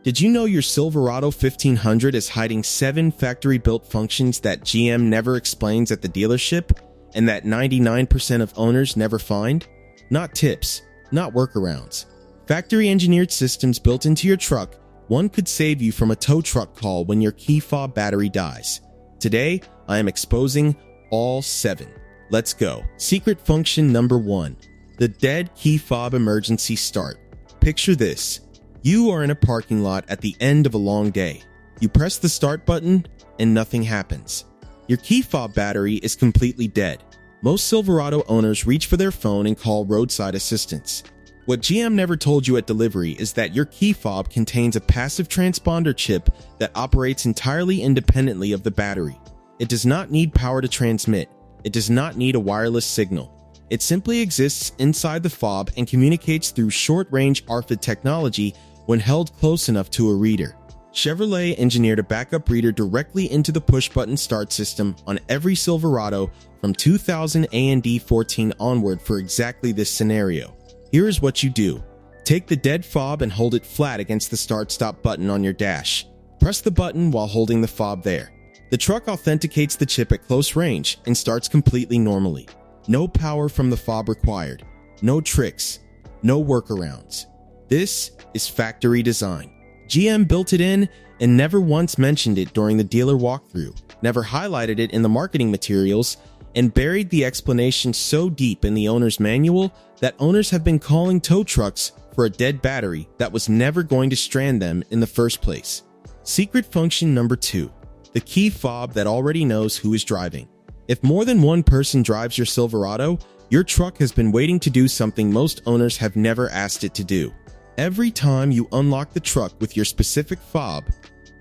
Did you know your Silverado 1500 is hiding 7 factory-built functions that GM never explains at the dealership and that 99% of owners never find? Not tips, not workarounds. Factory-engineered systems built into your truck. One could save you from a tow truck call when your key fob battery dies. Today, I am exposing all 7. Let's go. Secret function number 1. The dead key fob emergency start. Picture this. You are in a parking lot at the end of a long day. You press the start button and nothing happens. Your key fob battery is completely dead. Most Silverado owners reach for their phone and call roadside assistance. What GM never told you at delivery is that your key fob contains a passive transponder chip that operates entirely independently of the battery. It does not need power to transmit. It does not need a wireless signal. It simply exists inside the fob and communicates through short-range RFID technology when held close enough to a reader. Chevrolet engineered a backup reader directly into the push-button start system on every Silverado from 2000 and 14 onward for exactly this scenario. Here is what you do. Take the dead fob and hold it flat against the start-stop button on your dash. Press the button while holding the fob there. The truck authenticates the chip at close range and starts completely normally. No power from the fob required. No tricks. No workarounds. This is factory design. GM built it in and never once mentioned it during the dealer walkthrough, never highlighted it in the marketing materials, and buried the explanation so deep in the owner's manual that owners have been calling tow trucks for a dead battery that was never going to strand them in the first place. Secret function number 2. The key fob that already knows who is driving. If more than one person drives your Silverado, your truck has been waiting to do something most owners have never asked it to do. Every time you unlock the truck with your specific fob,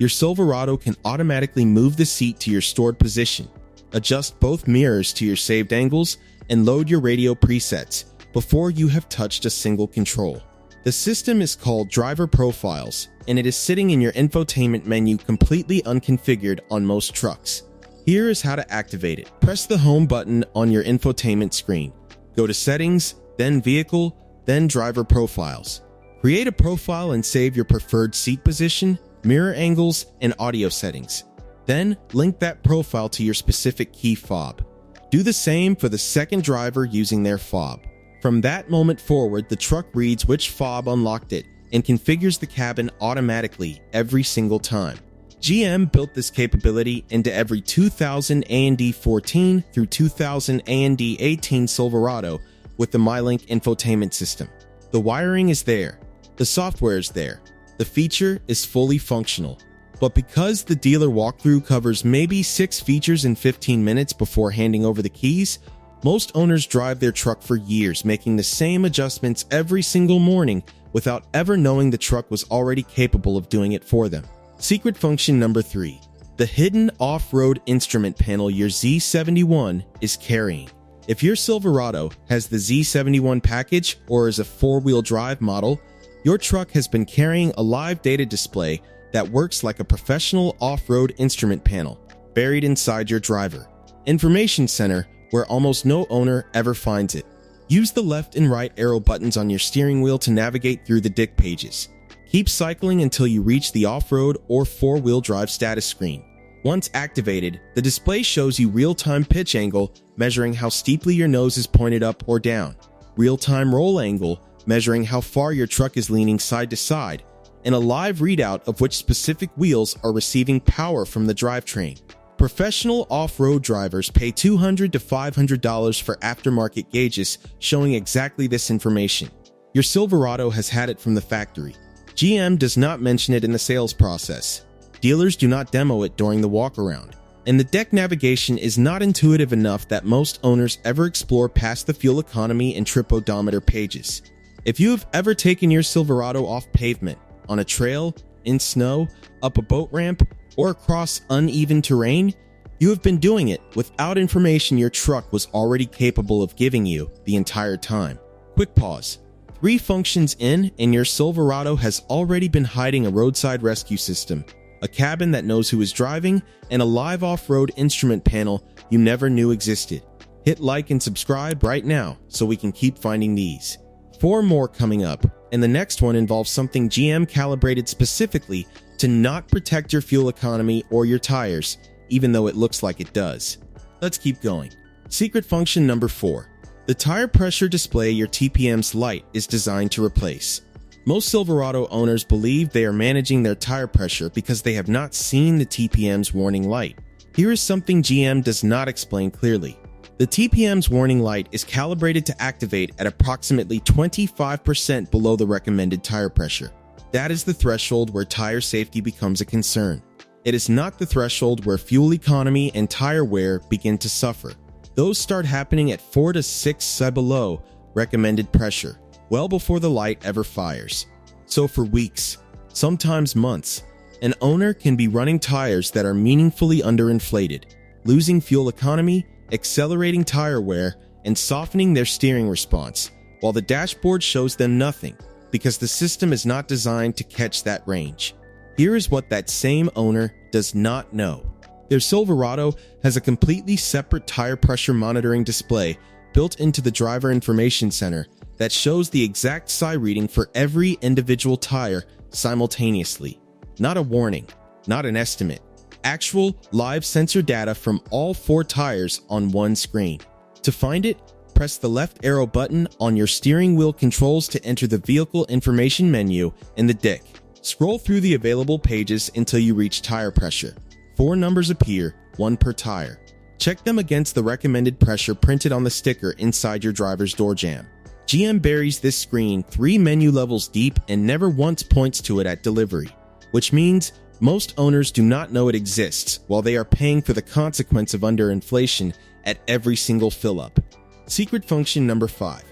your Silverado can automatically move the seat to your stored position, adjust both mirrors to your saved angles, and load your radio presets before you have touched a single control. The system is called Driver Profiles, and it is sitting in your infotainment menu completely unconfigured on most trucks. Here is how to activate it. Press the home button on your infotainment screen. Go to Settings, then Vehicle, then Driver Profiles. Create a profile and save your preferred seat position, mirror angles, and audio settings. Then link that profile to your specific key fob. Do the same for the second driver using their fob. From that moment forward, the truck reads which fob unlocked it and configures the cabin automatically every single time. GM built this capability into every 2000 and 14 through 2000 and 18 Silverado with the MyLink infotainment system. The wiring is there. The software is there. The feature is fully functional. But because the dealer walkthrough covers maybe 6 features in 15 minutes before handing over the keys, most owners drive their truck for years making the same adjustments every single morning without ever knowing the truck was already capable of doing it for them. Secret function number 3. The hidden off-road instrument panel your Z71 is carrying. If your Silverado has the Z71 package or is a 4-wheel drive model, your truck has been carrying a live data display that works like a professional off-road instrument panel buried inside your driver information center where almost no owner ever finds it. Use the left and right arrow buttons on your steering wheel to navigate through the DIC pages. Keep cycling until you reach the off-road or 4-wheel drive status screen. Once activated, the display shows you real-time pitch angle, measuring how steeply your nose is pointed up or down, real-time roll angle, measuring how far your truck is leaning side to side, and a live readout of which specific wheels are receiving power from the drivetrain. Professional off-road drivers pay $200 to $500 for aftermarket gauges showing exactly this information. Your Silverado has had it from the factory. GM does not mention it in the sales process. Dealers do not demo it during the walkaround. And the deck navigation is not intuitive enough that most owners ever explore past the fuel economy and trip odometer pages. If you have ever taken your Silverado off pavement, on a trail, in snow, up a boat ramp, or across uneven terrain, you have been doing it without information your truck was already capable of giving you the entire time. Quick pause. 3 functions in, and your Silverado has already been hiding a roadside rescue system, a cabin that knows who is driving, and a live off-road instrument panel you never knew existed. Hit like and subscribe right now so we can keep finding these. 4 more coming up, and the next one involves something GM calibrated specifically to not protect your fuel economy or your tires, even though it looks like it does. Let's keep going. Secret function number 4. The tire pressure display your TPMS light is designed to replace. Most Silverado owners believe they are managing their tire pressure because they have not seen the TPMS warning light. Here is something GM does not explain clearly. The TPMS warning light is calibrated to activate at approximately 25% below the recommended tire pressure. That is the threshold where tire safety becomes a concern. It is not the threshold where fuel economy and tire wear begin to suffer. Those start happening at 4 to 6 below recommended pressure, well before the light ever fires. So for weeks, sometimes months, an owner can be running tires that are meaningfully underinflated, losing fuel economy, accelerating tire wear, and softening their steering response, while the dashboard shows them nothing, because the system is not designed to catch that range. Here is what that same owner does not know. Their Silverado has a completely separate tire pressure monitoring display built into the driver information center that shows the exact SI reading for every individual tire simultaneously. Not a warning, not an estimate. Actual live sensor data from all 4 tires on one screen. To find it, press the left arrow button on your steering wheel controls to enter the vehicle information menu in the DIC. Scroll through the available pages until you reach tire pressure. 4 numbers appear, 1 per tire. Check them against the recommended pressure printed on the sticker inside your driver's door jamb. GM buries this screen 3 menu levels deep and never once points to it at delivery, which means most owners do not know it exists while they are paying for the consequence of underinflation at every single fill-up. Secret function number 5.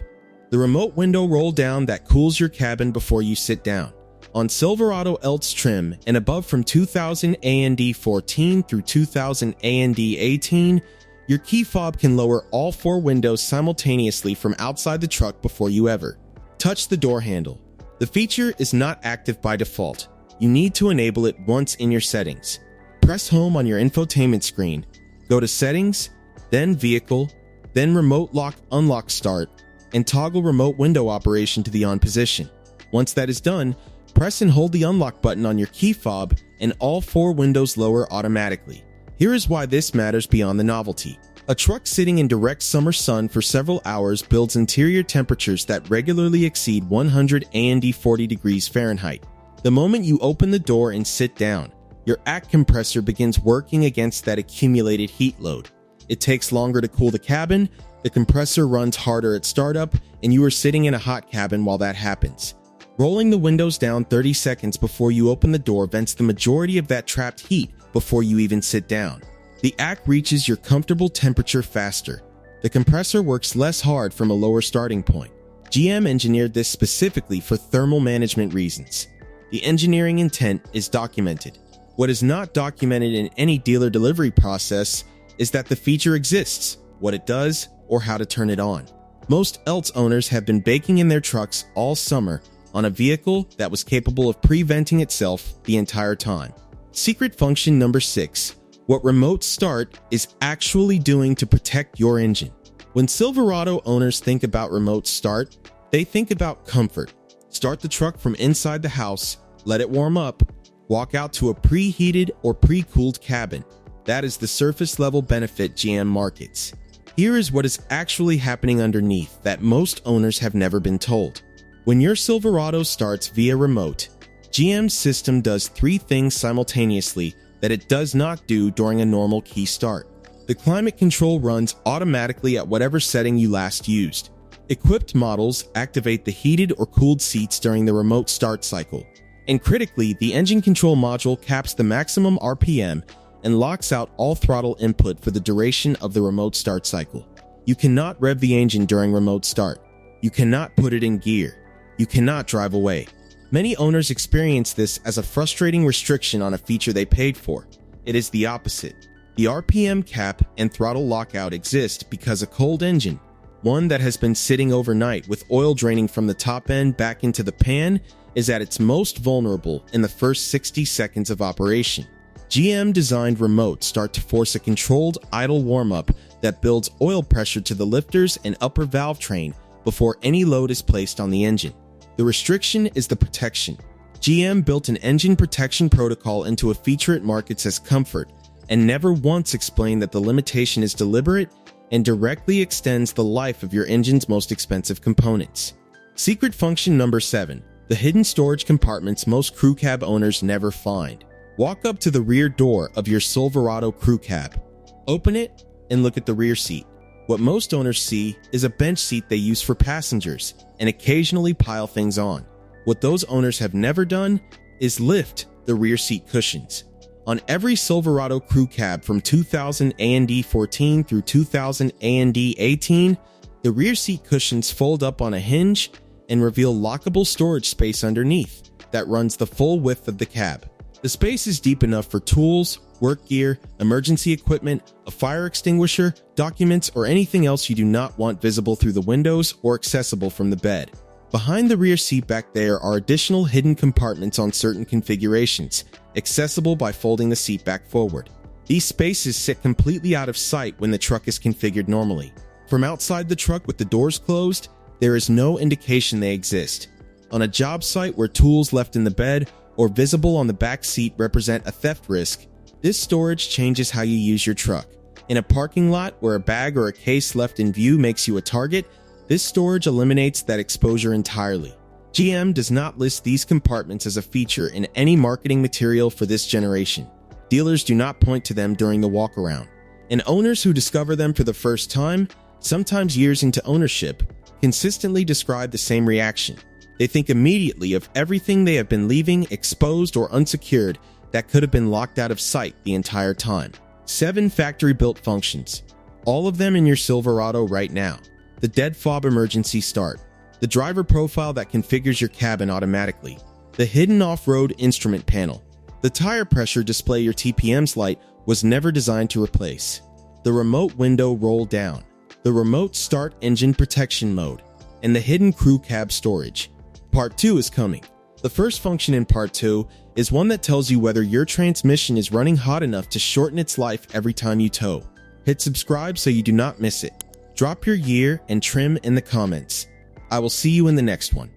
The remote window roll down that cools your cabin before you sit down. On Silverado LTS trim and above from 2000 AND 14 through 2000 AND 18, your key fob can lower all 4 windows simultaneously from outside the truck before you ever touch the door handle. The feature is not active by default. You need to enable it once in your settings. Press home on your infotainment screen, go to settings, then vehicle, then remote lock unlock start, and toggle remote window operation to the on position. Once that is done, press and hold the unlock button on your key fob and all 4 windows lower automatically. Here is why this matters beyond the novelty. A truck sitting in direct summer sun for several hours builds interior temperatures that regularly exceed 100 and 40 degrees Fahrenheit. The moment you open the door and sit down, your ACC compressor begins working against that accumulated heat load. It takes longer to cool the cabin, the compressor runs harder at startup, and you are sitting in a hot cabin while that happens. Rolling the windows down 30 seconds before you open the door vents the majority of that trapped heat before you even sit down. The ACC reaches your comfortable temperature faster. The compressor works less hard from a lower starting point. GM engineered this specifically for thermal management reasons. The engineering intent is documented. What is not documented in any dealer delivery process is that the feature exists, what it does, or how to turn it on. Most LTS owners have been baking in their trucks all summer on a vehicle that was capable of pre-venting itself the entire time. Secret function number 6. What remote start is actually doing to protect your engine. When Silverado owners think about remote start, they think about comfort. Start the truck from inside the house, let it warm up, walk out to a preheated or pre-cooled cabin. That is the surface level benefit GM markets. Here is what is actually happening underneath that most owners have never been told. When your Silverado starts via remote, GM's system does 3 things simultaneously that it does not do during a normal key start. The climate control runs automatically at whatever setting you last used. Equipped models activate the heated or cooled seats during the remote start cycle. And critically, the engine control module caps the maximum RPM and locks out all throttle input for the duration of the remote start cycle. You cannot rev the engine during remote start. You cannot put it in gear. You cannot drive away. Many owners experience this as a frustrating restriction on a feature they paid for. It is the opposite. The RPM cap and throttle lockout exist because a cold engine, one that has been sitting overnight with oil draining from the top end back into the pan, is at its most vulnerable in the first 60 seconds of operation. GM designed remote start to force a controlled idle warm-up that builds oil pressure to the lifters and upper valve train before any load is placed on the engine. The The restriction is the protection. GM built an engine protection protocol into a feature it markets as comfort, and never once explained that the limitation is deliberate and directly extends the life of your engine's most expensive components. Secret function number 7. The hidden storage compartments most crew cab owners never find. Walk up to the rear door of your Silverado crew cab. Open it and look at the rear seat. What most owners see is a bench seat they use for passengers and occasionally pile things on. What those owners have never done is lift the rear seat cushions. On every Silverado crew cab from 2000 A&D 14 through 2000 A&D 18, the rear seat cushions fold up on a hinge and reveal lockable storage space underneath that runs the full width of the cab. The space is deep enough for tools, work gear, emergency equipment, a fire extinguisher, documents, or anything else you do not want visible through the windows or accessible from the bed. Behind the rear seat back there are additional hidden compartments on certain configurations, accessible by folding the seat back forward. These spaces sit completely out of sight when the truck is configured normally. From outside the truck with the doors closed, there is no indication they exist. On a job site where tools left in the bed or visible on the back seat represent a theft risk, this storage changes how you use your truck. In a parking lot where a bag or a case left in view makes you a target, this storage eliminates that exposure entirely. GM does not list these compartments as a feature in any marketing material for this generation. Dealers do not point to them during the walkaround. And owners who discover them for the first time, sometimes years into ownership, consistently describe the same reaction. They think immediately of everything they have been leaving exposed or unsecured that could have been locked out of sight the entire time. 7 factory-built functions. All of them in your Silverado right now. The dead fob emergency start. The driver profile that configures your cabin automatically. The hidden off-road instrument panel. The tire pressure display your TPMS light was never designed to replace. The remote window roll down. The remote start engine protection mode. And the hidden crew cab storage. Part 2 is coming. The first function in Part 2 is one that tells you whether your transmission is running hot enough to shorten its life every time you tow. Hit subscribe so you do not miss it. Drop your year and trim in the comments. I will see you in the next one.